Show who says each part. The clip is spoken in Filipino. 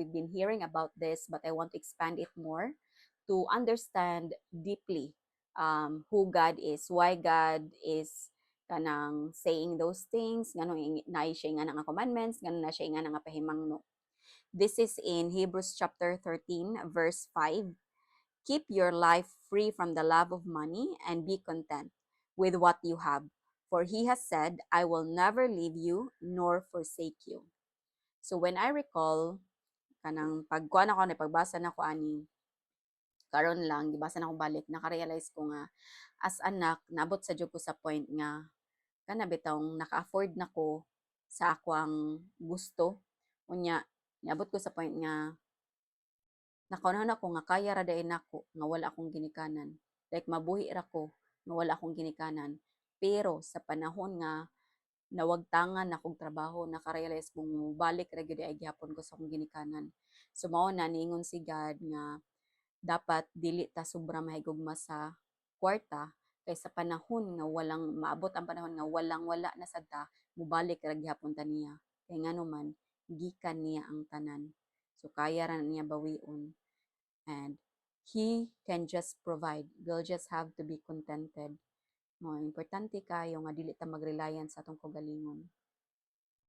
Speaker 1: we've been hearing about this, but I want to expand it more to understand deeply who God is, why God is kanang saying those things, ganun na siya nga nga commandments, ganun na siya nga nga pahimangno. This is in Hebrews chapter 13, verse 5. Keep your life free from the love of money and be content with what you have. For he has said, I will never leave you nor forsake you. So when I recall, kanang pagkuan ako, pagbasa na ko ani, karon lang, gibasa na akong balik, nakarealize ko nga, as anak, nabot sa ko sa point nga, kana bitawng naka-afford na ko sa akwang gusto. Unya, niabot ko sa point nga, nakaunahon ako nga kaya ra day nako nga wala akong ginikanan. Like mabuhi ra ko nga wala akong ginikanan. Pero sa panahon nga nawagtangan akong trabaho, nakarealize kong balik ra gyud ay gyapon ko sa akong ginikanan. So mao na niingon si God nga dapat dili ta sobra mahigugma sa kwarta kay sa panahon nga walang maabot ang panahon nga walang wala na sad ta, mubalik ra gyapon ta niya. Kay ngano man gikan niya ang tanan. So kaya ra niya bawion. And He can just provide. We'll just have to be contented. No, importante kayo nga dili ta mag-reliance sa atong kaugalingon.